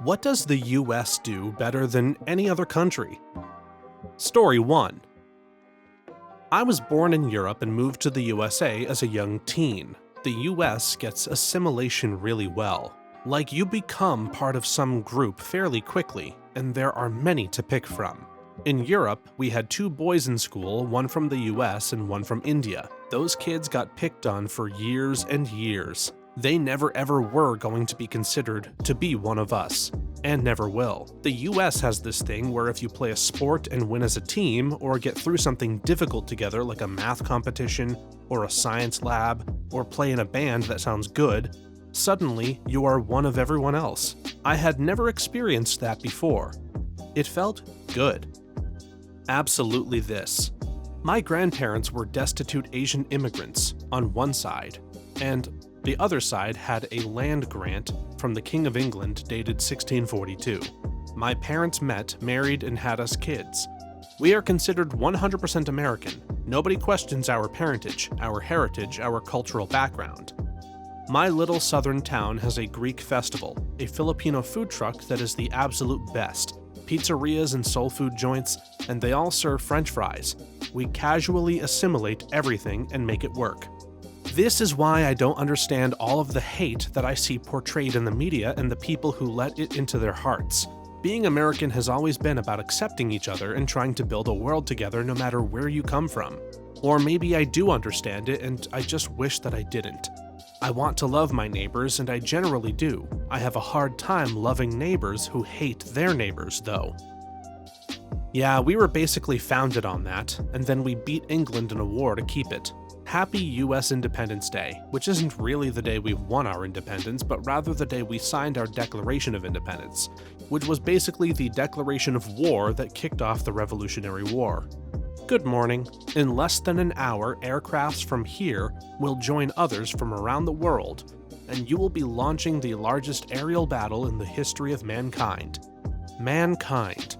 What does the US do better than any other country? Story 1. I was born in Europe and moved to the USA as a young teen. The US gets assimilation really well. Like, you become part of some group fairly quickly, and there are many to pick from. In Europe, we had 2 boys in school, one from the US and one from India. Those kids got picked on for years and years. They never ever were going to be considered to be one of us, and never will. The US has this thing where if you play a sport and win as a team, or get through something difficult together like a math competition, or a science lab, or play in a band that sounds good, suddenly you are one of everyone else. I had never experienced that before. It felt good. Absolutely this. My grandparents were destitute Asian immigrants on one side, and the other side had a land grant from the King of England dated 1642. My parents met, married, and had us kids. We are considered 100% American. Nobody questions our parentage, our heritage, our cultural background. My little southern town has a Greek festival, a Filipino food truck that is the absolute best, pizzerias and soul food joints, and they all serve French fries. We casually assimilate everything and make it work. This is why I don't understand all of the hate that I see portrayed in the media and the people who let it into their hearts. Being American has always been about accepting each other and trying to build a world together no matter where you come from. Or maybe I do understand it and I just wish that I didn't. I want to love my neighbors, and I generally do. I have a hard time loving neighbors who hate their neighbors, though. Yeah, we were basically founded on that, and then we beat England in a war to keep it. Happy US Independence Day, which isn't really the day we won our independence, but rather the day we signed our Declaration of Independence, which was basically the declaration of war that kicked off the Revolutionary War. Good morning. In less than an hour, aircrafts from here will join others from around the world, and you will be launching the largest aerial battle in the history of mankind. Mankind.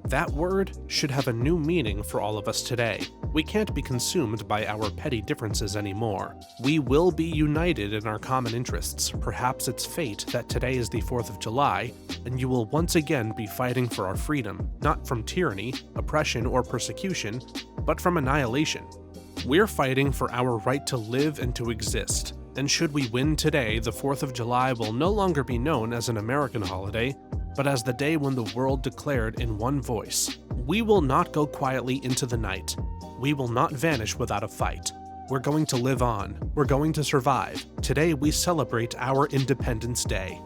That word should have a new meaning for all of us today. We can't be consumed by our petty differences anymore. We will be united in our common interests. Perhaps it's fate that today is the 4th of July, and you will once again be fighting for our freedom, not from tyranny, oppression, or persecution, but from annihilation. We're fighting for our right to live and to exist. And should we win today, the 4th of July will no longer be known as an American holiday, but as the day when the world declared in one voice, "We will not go quietly into the night. We will not vanish without a fight. We're going to live on. We're going to survive. Today we celebrate our Independence Day."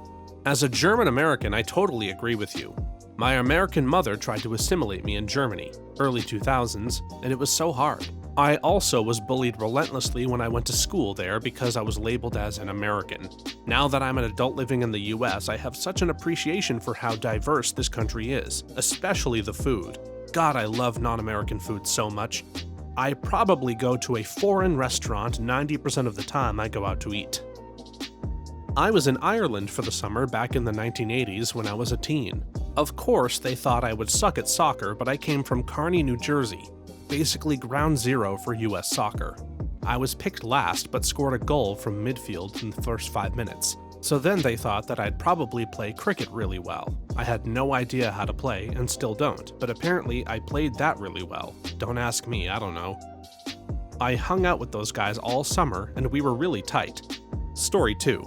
As a German American, I totally agree with you. My American mother tried to assimilate me in Germany, early 2000s, and it was so hard. I also was bullied relentlessly when I went to school there because I was labeled as an American. Now that I'm an adult living in the US, I have such an appreciation for how diverse this country is, especially the food. God, I love non-American food so much. I probably go to a foreign restaurant 90% of the time I go out to eat. I was in Ireland for the summer back in the 1980s when I was a teen. Of course, they thought I would suck at soccer, but I came from Kearney, New Jersey. Basically ground zero for US soccer. I was picked last but scored a goal from midfield in the first 5 minutes. So then they thought that I'd probably play cricket really well. I had no idea how to play and still don't, but apparently I played that really well. Don't ask me, I don't know. I hung out with those guys all summer and we were really tight. Story 2.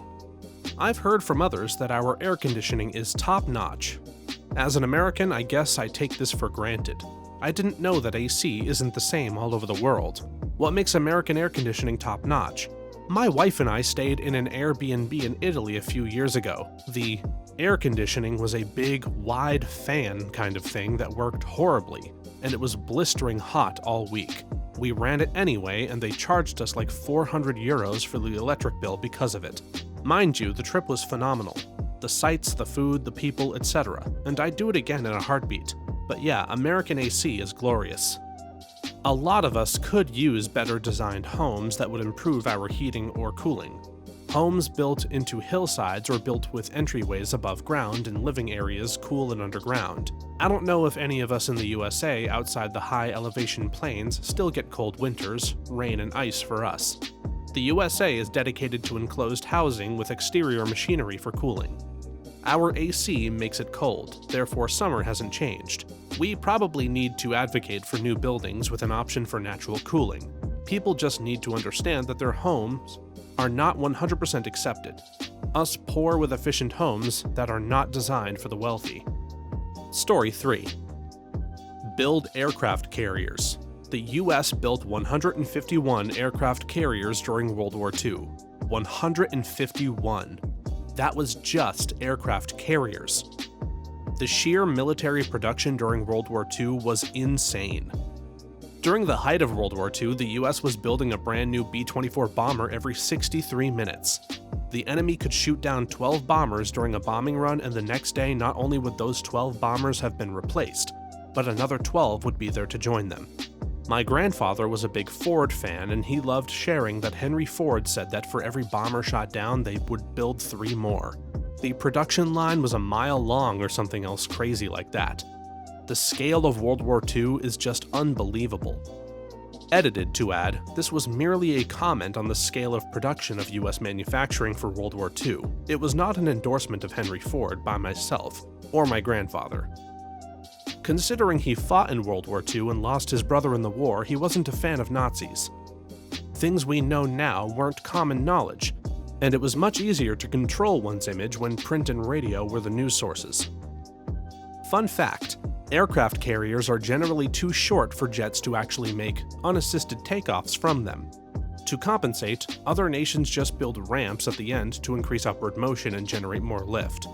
I've heard from others that our air conditioning is top notch. As an American, I guess I take this for granted. I didn't know that AC isn't the same all over the world. What makes American air conditioning top-notch? My wife and I stayed in an Airbnb in Italy a few years ago. The air conditioning was a big, wide fan kind of thing that worked horribly, and it was blistering hot all week. We ran it anyway, and they charged us like 400 euros for the electric bill because of it. Mind you, the trip was phenomenal. The sights, the food, the people, etc. And I'd do it again in a heartbeat. But yeah, American AC is glorious. A lot of us could use better designed homes that would improve our heating or cooling. Homes built into hillsides or built with entryways above ground and living areas cool and underground. I don't know if any of us in the USA outside the high elevation plains still get cold winters, rain and ice for us. The USA is dedicated to enclosed housing with exterior machinery for cooling. Our AC makes it cold, therefore summer hasn't changed. We probably need to advocate for new buildings with an option for natural cooling. People just need to understand that their homes are not 100% accepted. Us poor with efficient homes that are not designed for the wealthy. Story 3. Build aircraft carriers. The US built 151 aircraft carriers during World War II. 151. That was just aircraft carriers. The sheer military production during World War II was insane. During the height of World War II, the US was building a brand new B-24 bomber every 63 minutes. The enemy could shoot down 12 bombers during a bombing run, and the next day not only would those 12 bombers have been replaced, but another 12 would be there to join them. My grandfather was a big Ford fan, and he loved sharing that Henry Ford said that for every bomber shot down, they would build 3 more. The production line was a mile long or something else crazy like that. The scale of World War II is just unbelievable. Edited to add, this was merely a comment on the scale of production of US manufacturing for World War II. It was not an endorsement of Henry Ford by myself or my grandfather. Considering he fought in World War II and lost his brother in the war, he wasn't a fan of Nazis. Things we know now weren't common knowledge, and it was much easier to control one's image when print and radio were the news sources. Fun fact, aircraft carriers are generally too short for jets to actually make unassisted takeoffs from them. To compensate, other nations just build ramps at the end to increase upward motion and generate more lift.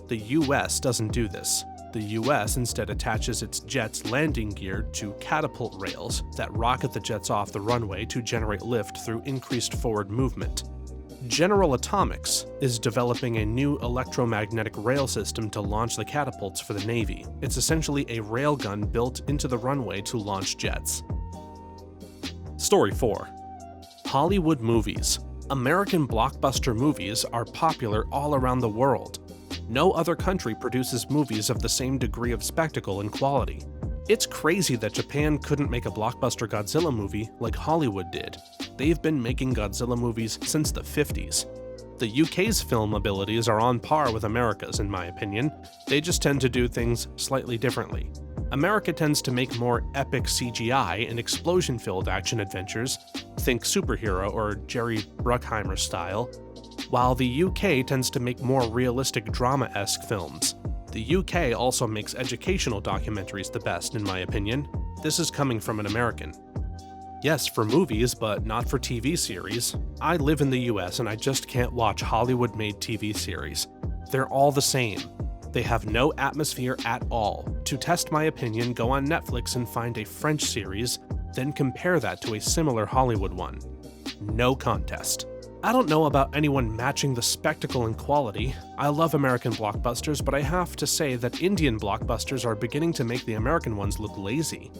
The US doesn't do this. The US instead attaches its jet's landing gear to catapult rails that rocket the jets off the runway to generate lift through increased forward movement. General Atomics is developing a new electromagnetic rail system to launch the catapults for the Navy. It's essentially a railgun built into the runway to launch jets. Story 4. Hollywood movies. American blockbuster movies are popular all around the world. No other country produces movies of the same degree of spectacle and quality. It's crazy that Japan couldn't make a blockbuster Godzilla movie like Hollywood did. They've been making Godzilla movies since the 50s. The UK's film abilities are on par with America's, in my opinion. They just tend to do things slightly differently. America tends to make more epic CGI and explosion-filled action adventures, think superhero or Jerry Bruckheimer style, while the UK tends to make more realistic drama-esque films. The UK also makes educational documentaries the best, in my opinion. This is coming from an American. Yes, for movies, but not for TV series. I live in the US and I just can't watch Hollywood-made TV series. They're all the same. They have no atmosphere at all. To test my opinion, go on Netflix and find a French series, then compare that to a similar Hollywood one. No contest. I don't know about anyone matching the spectacle and quality. I love American blockbusters, but I have to say that Indian blockbusters are beginning to make the American ones look lazy.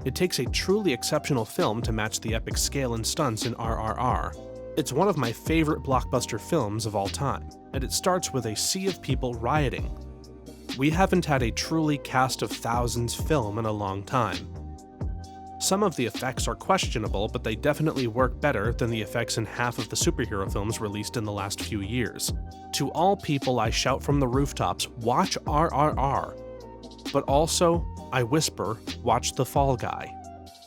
It takes a truly exceptional film to match the epic scale and stunts in RRR. It's one of my favorite blockbuster films of all time, and it starts with a sea of people rioting. We haven't had a truly cast of thousands film in a long time. Some of the effects are questionable, but they definitely work better than the effects in half of the superhero films released in the last few years. To all people I shout from the rooftops, watch RRR. But also, I whisper, watch The Fall Guy.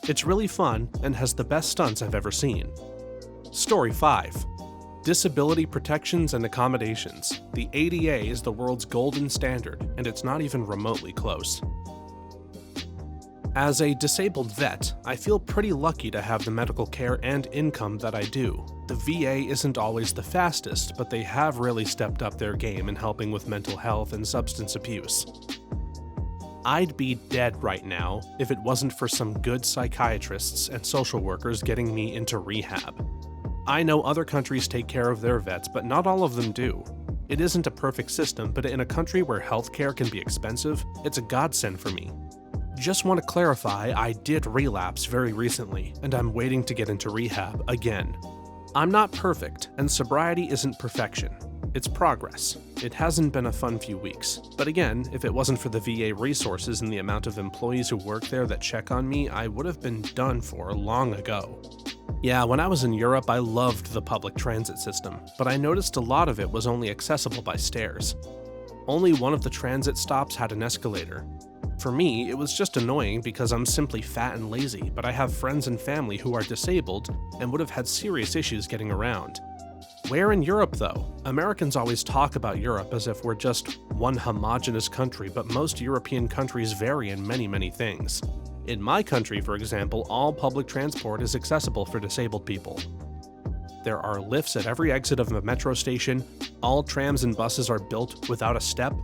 It's really fun and has the best stunts I've ever seen. Story 5. Disability protections and accommodations. The ADA is the world's golden standard, and it's not even remotely close. As a disabled vet, I feel pretty lucky to have the medical care and income that I do. The VA isn't always the fastest, but they have really stepped up their game in helping with mental health and substance abuse. I'd be dead right now if it wasn't for some good psychiatrists and social workers getting me into rehab. I know other countries take care of their vets, but not all of them do. It isn't a perfect system, but in a country where healthcare can be expensive, it's a godsend for me. Just want to clarify, I did relapse very recently, and I'm waiting to get into rehab again. I'm not perfect, and sobriety isn't perfection. It's progress. It hasn't been a fun few weeks. But again, if it wasn't for the VA resources and the amount of employees who work there that check on me, I would have been done for long ago. Yeah, when I was in Europe, I loved the public transit system, but I noticed a lot of it was only accessible by stairs. Only one of the transit stops had an escalator. For me, it was just annoying because I'm simply fat and lazy, but I have friends and family who are disabled and would have had serious issues getting around. Where in Europe, though? Americans always talk about Europe as if we're just one homogenous country, but most European countries vary in many things. In my country, for example, all public transport is accessible for disabled people. There are lifts at every exit of a metro station, all trams and buses are built without a step,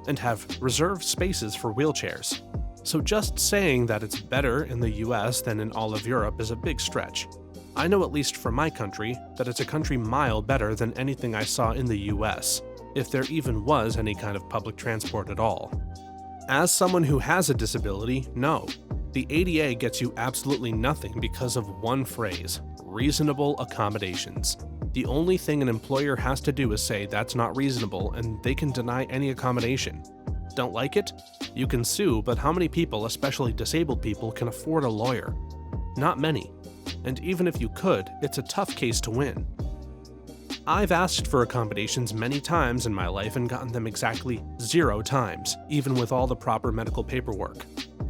and have reserved spaces for wheelchairs. So just saying that it's better in the US than in all of Europe is a big stretch. I know, at least for my country, that it's a country mile better than anything I saw in the US, if there even was any kind of public transport at all. As someone who has a disability, no. The ADA gets you absolutely nothing because of one phrase: reasonable accommodations. The only thing an employer has to do is say that's not reasonable, and they can deny any accommodation. Don't like it? You can sue, but how many people, especially disabled people, can afford a lawyer? Not many. And even if you could, it's a tough case to win. I've asked for accommodations many times in my life and gotten them exactly 0 times, even with all the proper medical paperwork.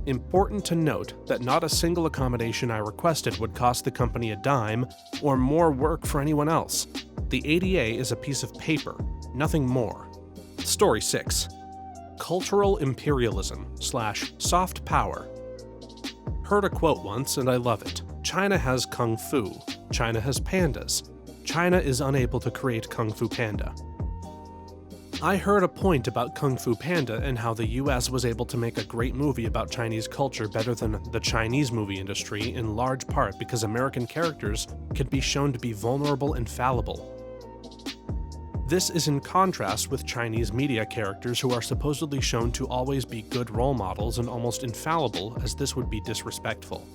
Important to note that not a single accommodation I requested would cost the company a dime or more work for anyone else. The ADA is a piece of paper, nothing more. Story 6. Cultural imperialism/soft power. Heard a quote once and I love it. China has kung fu. China has pandas. China is unable to create Kung Fu Panda. I heard a point about Kung Fu Panda and how the US was able to make a great movie about Chinese culture better than the Chinese movie industry, in large part because American characters could be shown to be vulnerable and fallible. This is in contrast with Chinese media characters who are supposedly shown to always be good role models and almost infallible, as this would be disrespectful.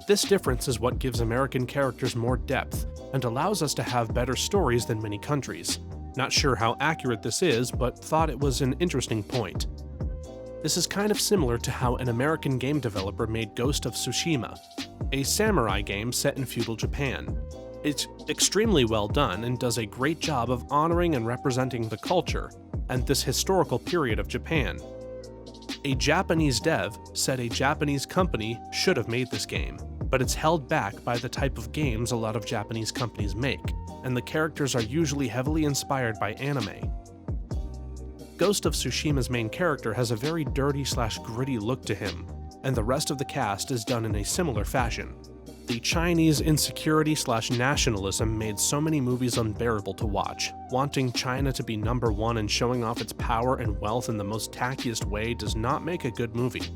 This difference is what gives American characters more depth and allows us to have better stories than many countries. Not sure how accurate this is, but thought it was an interesting point. This is kind of similar to how an American game developer made Ghost of Tsushima, a samurai game set in feudal Japan. It's extremely well done and does a great job of honoring and representing the culture and this historical period of Japan. A Japanese dev said a Japanese company should have made this game, but it's held back by the type of games a lot of Japanese companies make, and the characters are usually heavily inspired by anime. Ghost of Tsushima's main character has a very dirty/gritty look to him, and the rest of the cast is done in a similar fashion. The Chinese insecurity/nationalism made so many movies unbearable to watch. Wanting China to be number one and showing off its power and wealth in the most tackiest way does not make a good movie.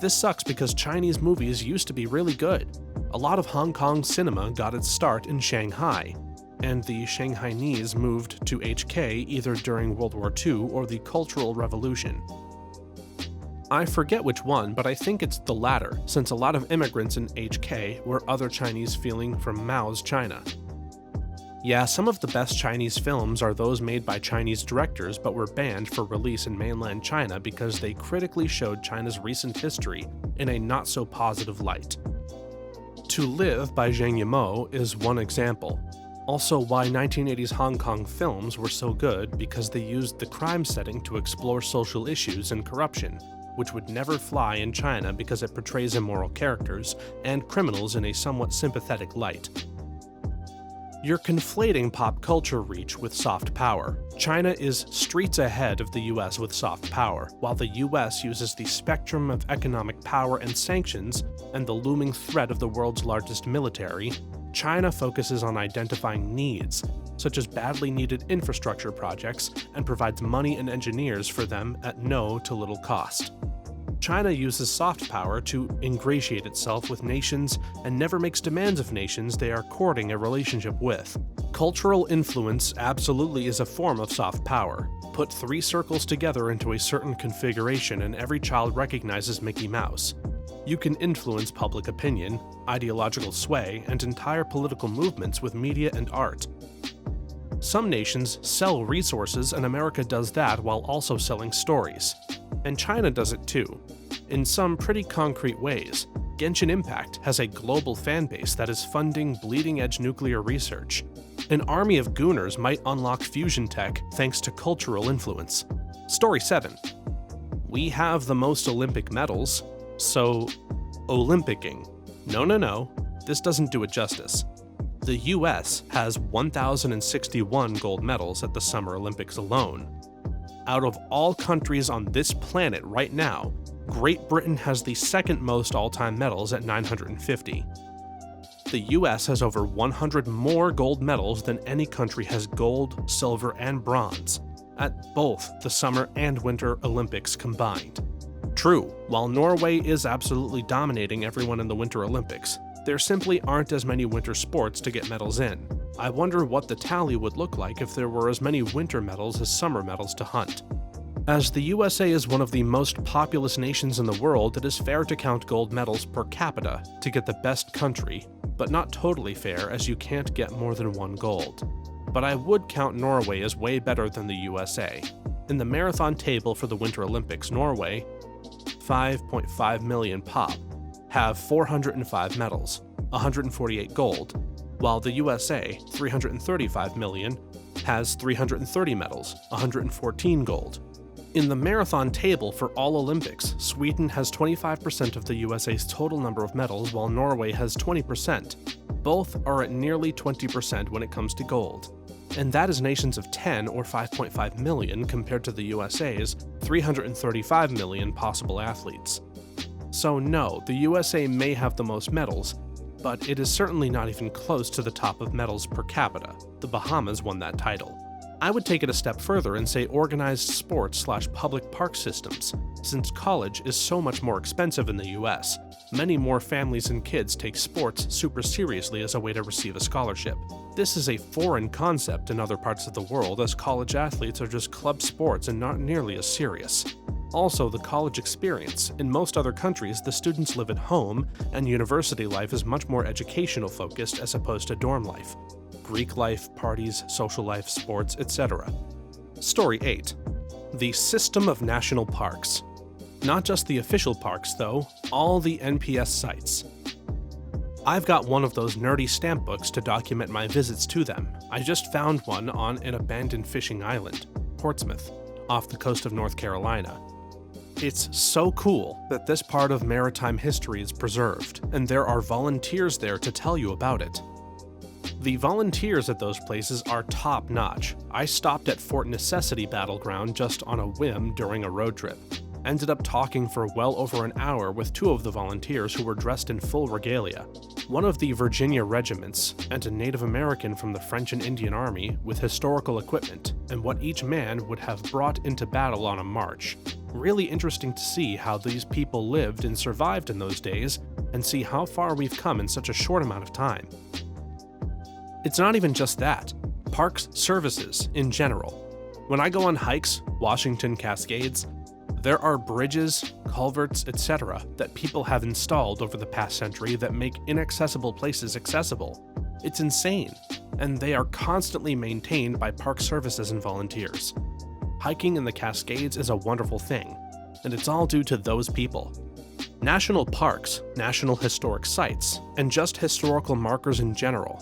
This sucks because Chinese movies used to be really good. A lot of Hong Kong cinema got its start in Shanghai, and the Shanghainese moved to HK either during World War II or the Cultural Revolution. I forget which one, but I think it's the latter, since a lot of immigrants in HK were other Chinese feeling from Mao's China. Yeah, some of the best Chinese films are those made by Chinese directors but were banned for release in mainland China because they critically showed China's recent history in a not-so-positive light. To Live by Zhang Yimou is one example. Also why 1980s Hong Kong films were so good, because they used the crime setting to explore social issues and corruption, which would never fly in China because it portrays immoral characters and criminals in a somewhat sympathetic light. You're conflating pop culture reach with soft power. China is streets ahead of the US with soft power, while the US uses the spectrum of economic power and sanctions and the looming threat of the world's largest military. China focuses on identifying needs, such as badly needed infrastructure projects, and provides money and engineers for them at no to little cost. China uses soft power to ingratiate itself with nations and never makes demands of nations they are courting a relationship with. Cultural influence absolutely is a form of soft power. Put 3 circles together into a certain configuration and every child recognizes Mickey Mouse. You can influence public opinion, ideological sway, and entire political movements with media and art. Some nations sell resources, and America does that while also selling stories. And China does it too, in some pretty concrete ways. Genshin Impact has a global fanbase that is funding bleeding-edge nuclear research. An army of gooners might unlock fusion tech thanks to cultural influence. Story 7. We have the most Olympic medals, so Olympicking. No, this doesn't do it justice. The US has 1,061 gold medals at the Summer Olympics alone. Out of all countries on this planet right now, Great Britain has the second most all-time medals at 950. The US has over 100 more gold medals than any country has gold, silver, and bronze at both the Summer and Winter Olympics combined. True, while Norway is absolutely dominating everyone in the Winter Olympics, there simply aren't as many winter sports to get medals in. I wonder what the tally would look like if there were as many winter medals as summer medals to hunt. As the USA is one of the most populous nations in the world, it is fair to count gold medals per capita to get the best country, but not totally fair as you can't get more than one gold. But I would count Norway as way better than the USA. In the marathon table for the Winter Olympics, Norway, 5.5 million pop, have 405 medals, 148 gold, while the USA, 335 million, has 330 medals, 114 gold. In the marathon table for all Olympics, Sweden has 25% of the USA's total number of medals, while Norway has 20%. Both are at nearly 20% when it comes to gold. And that is nations of 10 or 5.5 million compared to the USA's 335 million possible athletes. So no, the USA may have the most medals, but it is certainly not even close to the top of medals per capita. The Bahamas won that title. I would take it a step further and say organized sports/public park systems. Since college is so much more expensive in the US, many more families and kids take sports super seriously as a way to receive a scholarship. This is a foreign concept in other parts of the world, as college athletes are just club sports and not nearly as serious. Also, the college experience. In most other countries, the students live at home, and university life is much more educational focused as opposed to dorm life. Greek life, parties, social life, sports, etc. Story 8. The system of national parks. Not just the official parks, though, all the NPS sites. I've got one of those nerdy stamp books to document my visits to them. I just found one on an abandoned fishing island, Portsmouth, off the coast of North Carolina. It's so cool that this part of maritime history is preserved, and there are volunteers there to tell you about it. The volunteers at those places are top-notch. I stopped at Fort Necessity Battleground just on a whim during a road trip. Ended up talking for well over an hour with two of the volunteers who were dressed in full regalia. One of the Virginia regiments, and a Native American from the French and Indian Army with historical equipment, and what each man would have brought into battle on a march. Really interesting to see how these people lived and survived in those days, and see how far we've come in such a short amount of time. It's not even just that. Parks services in general. When I go on hikes, Washington Cascades, there are bridges, culverts, etc. that people have installed over the past century that make inaccessible places accessible. It's insane, and they are constantly maintained by park services and volunteers. Hiking in the Cascades is a wonderful thing, and it's all due to those people. National parks, national historic sites, and just historical markers in general.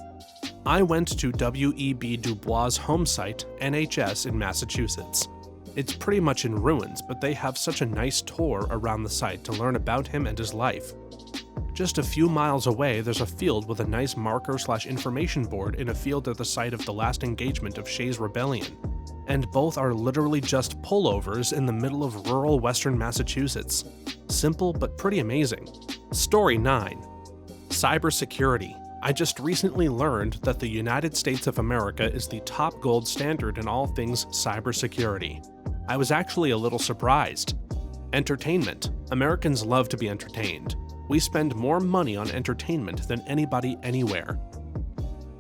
I went to W.E.B. Du Bois' home site, NHS, in Massachusetts. It's pretty much in ruins, but they have such a nice tour around the site to learn about him and his life. Just a few miles away, there's a field with a nice marker/information board in a field at the site of the last engagement of Shays' Rebellion. And both are literally just pullovers in the middle of rural western Massachusetts. Simple, but pretty amazing. Story 9. Cybersecurity. I just recently learned that the United States of America is the top gold standard in all things cybersecurity. I was actually a little surprised. Entertainment. Americans love to be entertained. We spend more money on entertainment than anybody anywhere.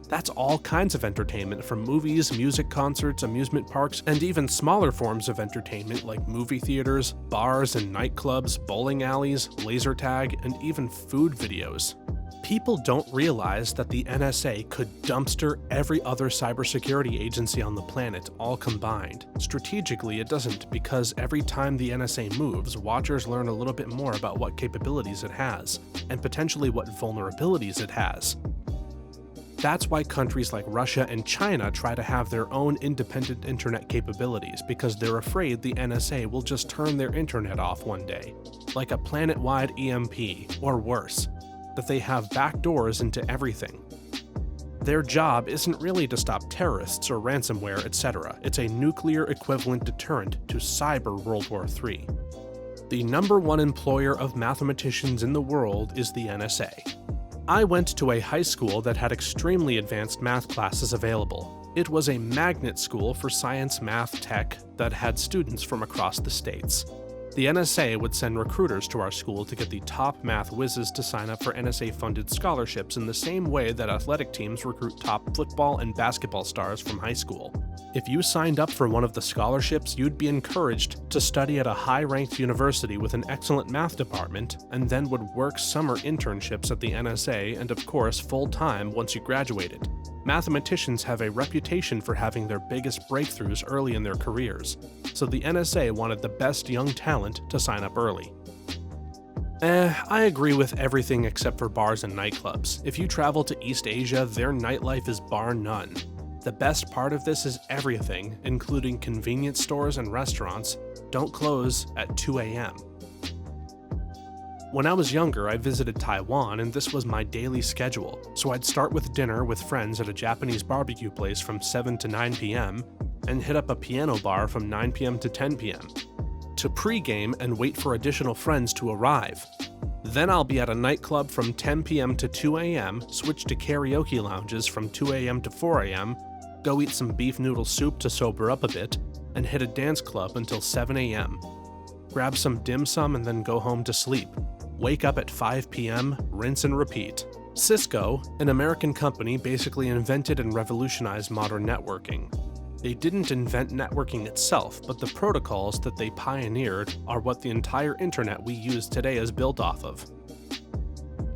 That's all kinds of entertainment, from movies, music concerts, amusement parks, and even smaller forms of entertainment like movie theaters, bars and nightclubs, bowling alleys, laser tag, and even food videos. People don't realize that the NSA could dumpster every other cybersecurity agency on the planet all combined. Strategically, it doesn't, because every time the NSA moves, watchers learn a little bit more about what capabilities it has, and potentially what vulnerabilities it has. That's why countries like Russia and China try to have their own independent internet capabilities, because they're afraid the NSA will just turn their internet off one day, like a planet-wide EMP, or worse, that they have backdoors into everything. Their job isn't really to stop terrorists or ransomware, etc. It's a nuclear equivalent deterrent to cyber World War III. The #1 employer of mathematicians in the world is the NSA. I went to a high school that had extremely advanced math classes available. It was a magnet school for science, math, tech that had students from across the states. The NSA would send recruiters to our school to get the top math whizzes to sign up for NSA-funded scholarships in the same way that athletic teams recruit top football and basketball stars from high school. If you signed up for one of the scholarships, you'd be encouraged to study at a high-ranked university with an excellent math department, and then would work summer internships at the NSA and of course full-time once you graduated. Mathematicians have a reputation for having their biggest breakthroughs early in their careers, so the NSA wanted the best young talent to sign up early. I agree with everything except for bars and nightclubs. If you travel to East Asia, their nightlife is bar none. The best part of this is everything, including convenience stores and restaurants, don't close at 2 a.m. When I was younger, I visited Taiwan, and this was my daily schedule, so I'd start with dinner with friends at a Japanese barbecue place from 7 to 9 p.m., and hit up a piano bar from 9 p.m. to 10 p.m., to pregame and wait for additional friends to arrive. Then I'll be at a nightclub from 10 p.m. to 2 a.m., switch to karaoke lounges from 2 a.m. to 4 a.m., go eat some beef noodle soup to sober up a bit, and hit a dance club until 7 a.m. Grab some dim sum and then go home to sleep. Wake up at 5 p.m., rinse and repeat. Cisco, an American company, basically invented and revolutionized modern networking. They didn't invent networking itself, but the protocols that they pioneered are what the entire internet we use today is built off of.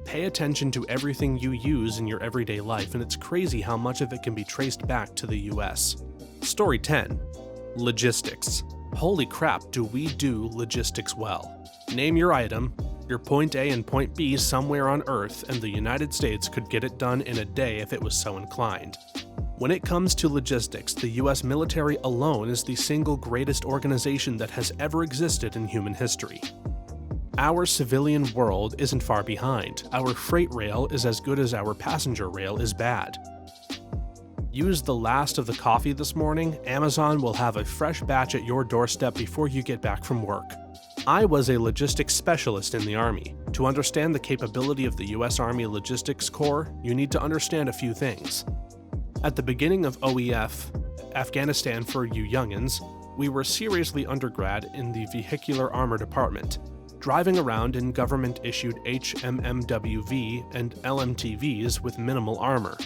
Pay attention to everything you use in your everyday life, and it's crazy how much of it can be traced back to the US. Story 10. Logistics. Holy crap, do we do logistics well. Name your item, your point A and point B somewhere on Earth, and the United States could get it done in a day if it was so inclined. When it comes to logistics, the US military alone is the single greatest organization that has ever existed in human history. Our civilian world isn't far behind. Our freight rail is as good as our passenger rail is bad. Use the last of the coffee this morning, Amazon will have a fresh batch at your doorstep before you get back from work. I was a logistics specialist in the Army. To understand the capability of the US Army Logistics Corps, you need to understand a few things. At the beginning of OEF, Afghanistan for you youngins, we were seriously undergrad in the Vehicular Armor Department, driving around in government-issued HMMWV and LMTVs with minimal armor.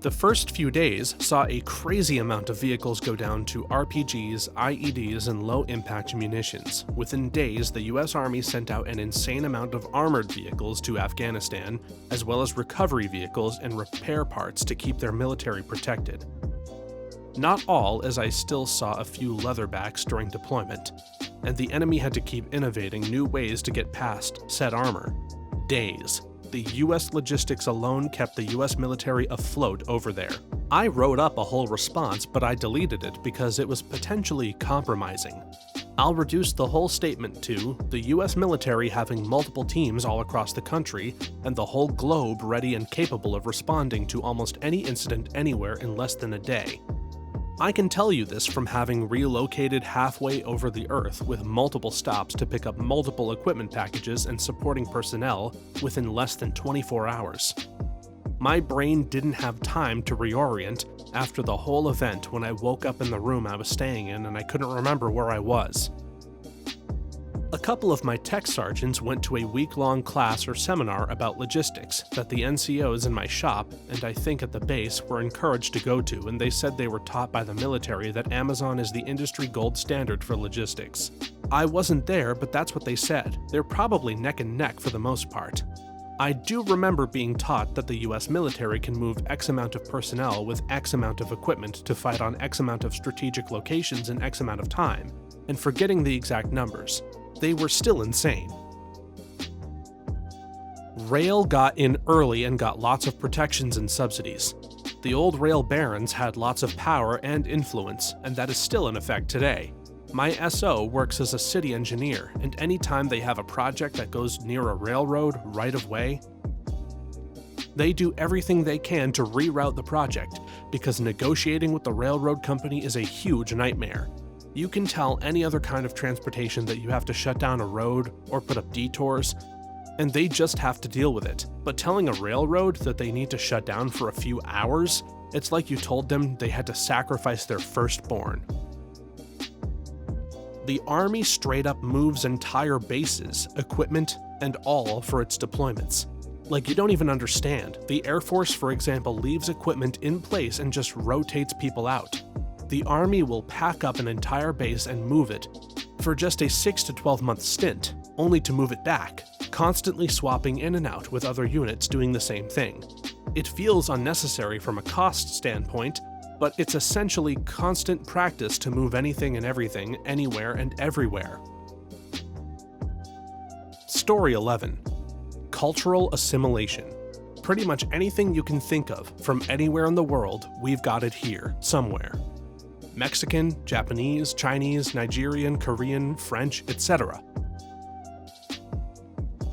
The first few days saw a crazy amount of vehicles go down to RPGs, IEDs, and low-impact munitions. Within days, the US Army sent out an insane amount of armored vehicles to Afghanistan, as well as recovery vehicles and repair parts to keep their military protected. Not all, as I still saw a few leatherbacks during deployment, and the enemy had to keep innovating new ways to get past said armor. Days. The US logistics alone kept the US military afloat over there. I wrote up a whole response, but I deleted it because it was potentially compromising. I'll reduce the whole statement to the US military having multiple teams all across the country, and the whole globe ready and capable of responding to almost any incident anywhere in less than a day. I can tell you this from having relocated halfway over the Earth with multiple stops to pick up multiple equipment packages and supporting personnel within less than 24 hours. My brain didn't have time to reorient after the whole event when I woke up in the room I was staying in and I couldn't remember where I was. A couple of my tech sergeants went to a week-long class or seminar about logistics that the NCOs in my shop, and I think at the base, were encouraged to go to, and they said they were taught by the military that Amazon is the industry gold standard for logistics. I wasn't there, but that's what they said. They're probably neck and neck for the most part. I do remember being taught that the US military can move X amount of personnel with X amount of equipment to fight on X amount of strategic locations in X amount of time, and forgetting the exact numbers. They were still insane. Rail got in early and got lots of protections and subsidies. The old rail barons had lots of power and influence, and that is still in effect today. My SO works as a city engineer, and anytime they have a project that goes near a railroad right of way, they do everything they can to reroute the project, because negotiating with the railroad company is a huge nightmare. You can tell any other kind of transportation that you have to shut down a road or put up detours, and they just have to deal with it. But telling a railroad that they need to shut down for a few hours, it's like you told them they had to sacrifice their firstborn. The Army straight up moves entire bases, equipment, and all for its deployments. Like, you don't even understand. The Air Force, for example, leaves equipment in place and just rotates people out. The Army will pack up an entire base and move it for just a 6 to 12 month stint, only to move it back, constantly swapping in and out with other units doing the same thing. It feels unnecessary from a cost standpoint, but it's essentially constant practice to move anything and everything, anywhere and everywhere. Story 11. Cultural assimilation. Pretty much anything you can think of from anywhere in the world, we've got it here, somewhere. Mexican, Japanese, Chinese, Nigerian, Korean, French, etc.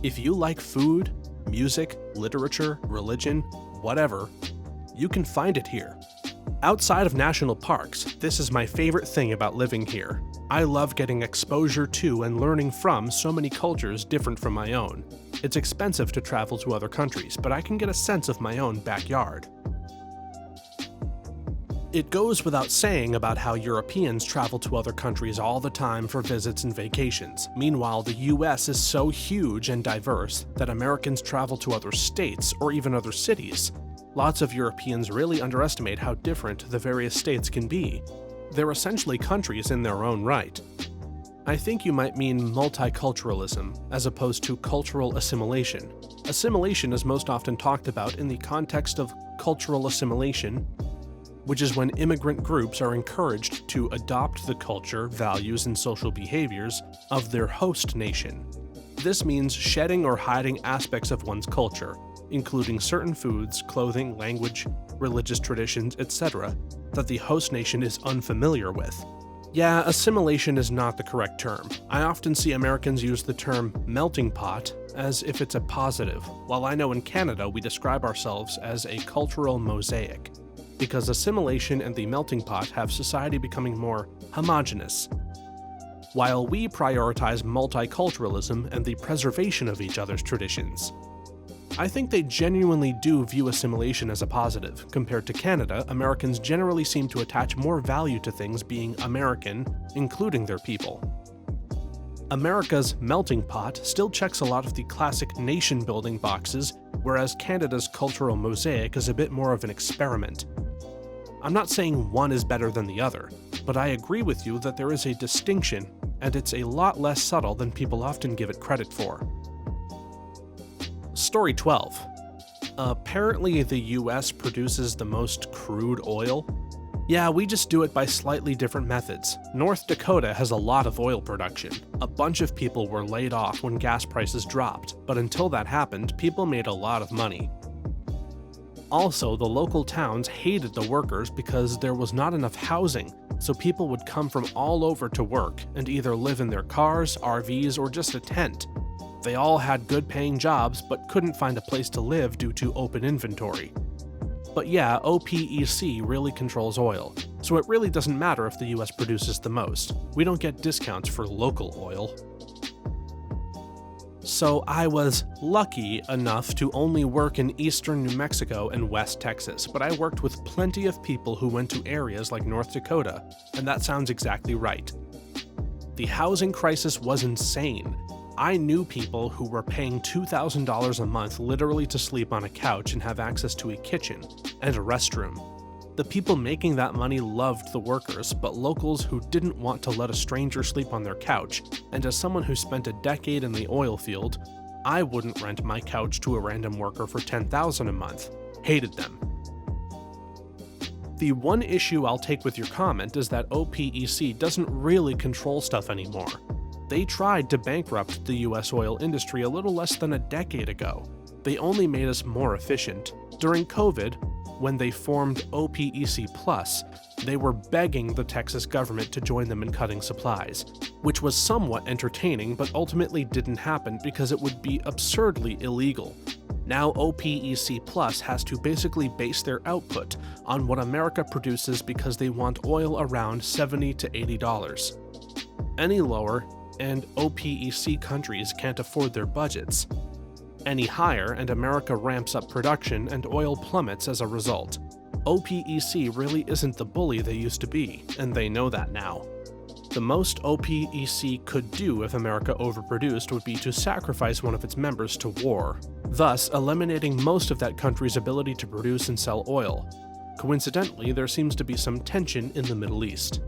If you like food, music, literature, religion, whatever, you can find it here. Outside of national parks, this is my favorite thing about living here. I love getting exposure to and learning from so many cultures different from my own. It's expensive to travel to other countries, but I can get a sense of my own backyard. It goes without saying about how Europeans travel to other countries all the time for visits and vacations. Meanwhile, the US is so huge and diverse that Americans travel to other states or even other cities. Lots of Europeans really underestimate how different the various states can be. They're essentially countries in their own right. I think you might mean multiculturalism, as opposed to cultural assimilation. Assimilation is most often talked about in the context of cultural assimilation, which is when immigrant groups are encouraged to adopt the culture, values, and social behaviors of their host nation. This means shedding or hiding aspects of one's culture, including certain foods, clothing, language, religious traditions, etc., that the host nation is unfamiliar with. Yeah, assimilation is not the correct term. I often see Americans use the term melting pot as if it's a positive, while I know in Canada we describe ourselves as a cultural mosaic, because assimilation and the melting pot have society becoming more homogeneous, while we prioritize multiculturalism and the preservation of each other's traditions. I think they genuinely do view assimilation as a positive. Compared to Canada, Americans generally seem to attach more value to things being American, including their people. America's melting pot still checks a lot of the classic nation-building boxes, whereas Canada's cultural mosaic is a bit more of an experiment. I'm not saying one is better than the other, but I agree with you that there is a distinction, and it's a lot less subtle than people often give it credit for. Story 12. Apparently the US produces the most crude oil. Yeah, we just do it by slightly different methods. North Dakota has a lot of oil production. A bunch of people were laid off when gas prices dropped, but until that happened, people made a lot of money. Also, the local towns hated the workers because there was not enough housing, so people would come from all over to work and either live in their cars, RVs, or just a tent. They all had good-paying jobs but couldn't find a place to live due to open inventory. But yeah, OPEC really controls oil, so it really doesn't matter if the US produces the most. We don't get discounts for local oil. So I was lucky enough to only work in eastern New Mexico and West Texas, but I worked with plenty of people who went to areas like North Dakota, and that sounds exactly right. The housing crisis was insane. I knew people who were paying $2,000 a month literally to sleep on a couch and have access to a kitchen and a restroom. The people making that money loved the workers, but locals who didn't want to let a stranger sleep on their couch, and as someone who spent a decade in the oil field, I wouldn't rent my couch to a random worker for $10,000 a month. Hated them. The one issue I'll take with your comment is that OPEC doesn't really control stuff anymore. They tried to bankrupt the US oil industry a little less than a decade ago. They only made us more efficient. During COVID, when they formed OPEC+, they were begging the Texas government to join them in cutting supplies, which was somewhat entertaining but ultimately didn't happen because it would be absurdly illegal. Now OPEC+ has to basically base their output on what America produces because they want oil around $70 to $80. Any lower, and OPEC countries can't afford their budgets. Any higher, and America ramps up production and oil plummets as a result. OPEC really isn't the bully they used to be, and they know that now. The most OPEC could do if America overproduced would be to sacrifice one of its members to war, thus eliminating most of that country's ability to produce and sell oil. Coincidentally, there seems to be some tension in the Middle East.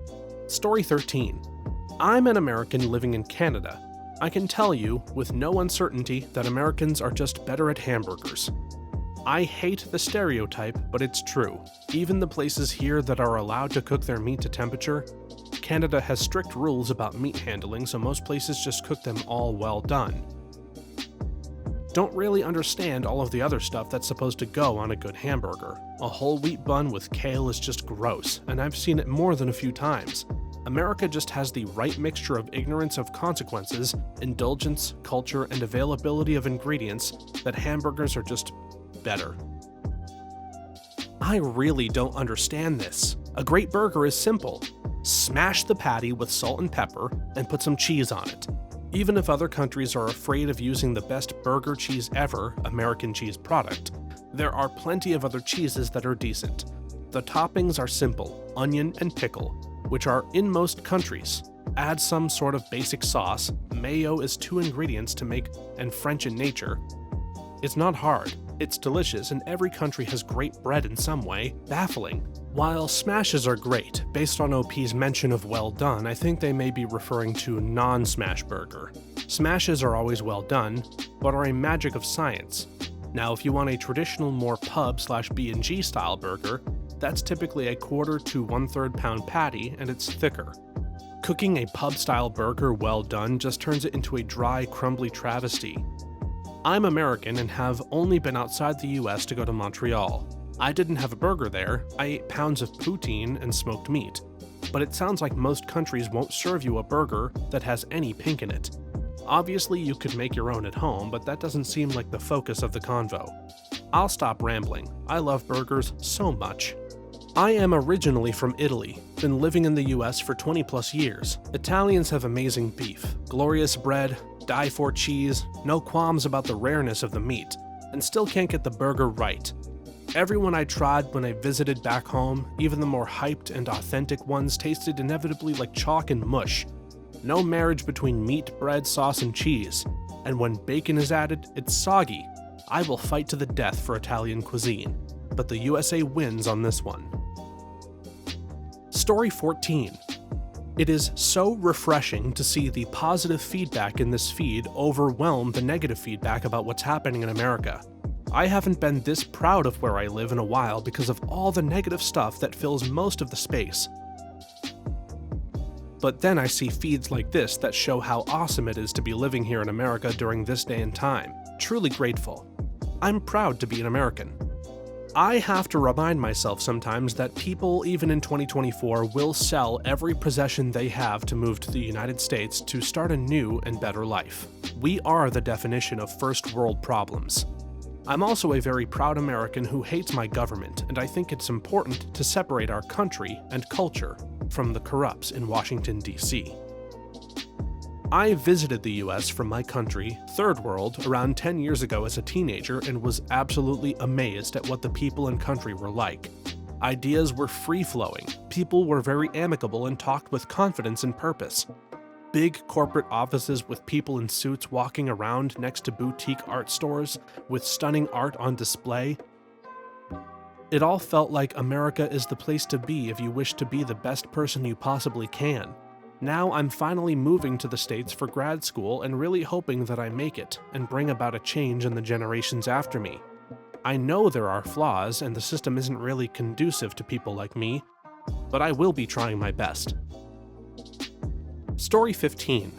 Story 13. I'm an American living in Canada. I can tell you, with no uncertainty, that Americans are just better at hamburgers. I hate the stereotype, but it's true. Even the places here that are allowed to cook their meat to temperature, Canada has strict rules about meat handling, so most places just cook them all well done. Don't really understand all of the other stuff that's supposed to go on a good hamburger. A whole wheat bun with kale is just gross, and I've seen it more than a few times. America just has the right mixture of ignorance of consequences, indulgence, culture, and availability of ingredients that hamburgers are just better. I really don't understand this. A great burger is simple. Smash the patty with salt and pepper and put some cheese on it. Even if other countries are afraid of using the best burger cheese ever, American cheese product, there are plenty of other cheeses that are decent. The toppings are simple, onion and pickle, which are in most countries. Add some sort of basic sauce, mayo is 2 ingredients to make, and French in nature. It's not hard, it's delicious, and every country has great bread in some way, baffling. While smashes are great, based on OP's mention of well done, I think they may be referring to non-smash burger. Smashes are always well done, but are a magic of science. Now if you want a traditional more pub/B&G style burger, that's typically a 1/4 to 1/3 pound patty and it's thicker. Cooking a pub-style burger well done just turns it into a dry, crumbly travesty. I'm American and have only been outside the US to go to Montreal. I didn't have a burger there, I ate pounds of poutine and smoked meat. But it sounds like most countries won't serve you a burger that has any pink in it. Obviously you could make your own at home, but that doesn't seem like the focus of the convo. I'll stop rambling. I love burgers so much. I am originally from Italy, been living in the US for 20+ years. Italians have amazing beef, glorious bread, die-for cheese, no qualms about the rareness of the meat, and still can't get the burger right. Everyone I tried when I visited back home, even the more hyped and authentic ones, tasted inevitably like chalk and mush. No marriage between meat, bread, sauce, and cheese. And when bacon is added, it's soggy. I will fight to the death for Italian cuisine, but the USA wins on this one. Story 14. It is so refreshing to see the positive feedback in this feed overwhelm the negative feedback about what's happening in America. I haven't been this proud of where I live in a while because of all the negative stuff that fills most of the space. But then I see feeds like this that show how awesome it is to be living here in America during this day and time. Truly grateful. I'm proud to be an American. I have to remind myself sometimes that people, even in 2024, will sell every possession they have to move to the United States to start a new and better life. We are the definition of first world problems. I'm also a very proud American who hates my government, and I think it's important to separate our country and culture from the corrupts in Washington, D.C. I visited the US from my country, third world, around 10 years ago as a teenager and was absolutely amazed at what the people and country were like. Ideas were free-flowing, people were very amicable and talked with confidence and purpose. Big corporate offices with people in suits walking around next to boutique art stores with stunning art on display. It all felt like America is the place to be if you wish to be the best person you possibly can. Now I'm finally moving to the States for grad school and really hoping that I make it and bring about a change in the generations after me. I know there are flaws and the system isn't really conducive to people like me, but I will be trying my best. Story 15.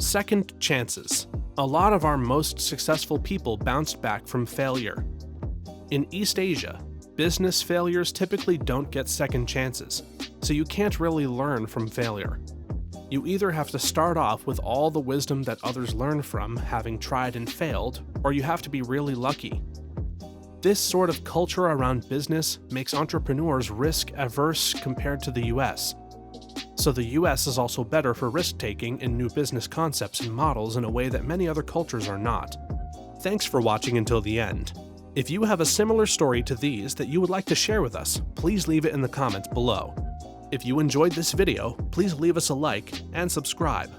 Second chances. A lot of our most successful people bounced back from failure. In East Asia, Business failures typically don't get second chances, so you can't really learn from failure. You either have to start off with all the wisdom that others learn from having tried and failed, or you have to be really lucky. This sort of culture around business makes entrepreneurs risk-averse compared to the US. So the US is also better for risk-taking in new business concepts and models in a way that many other cultures are not. Thanks for watching until the end. If you have a similar story to these that you would like to share with us, please leave it in the comments below. If you enjoyed this video, please leave us a like and subscribe.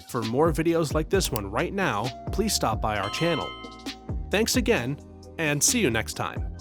For more videos like this one right now, please stop by our channel. Thanks again, and see you next time.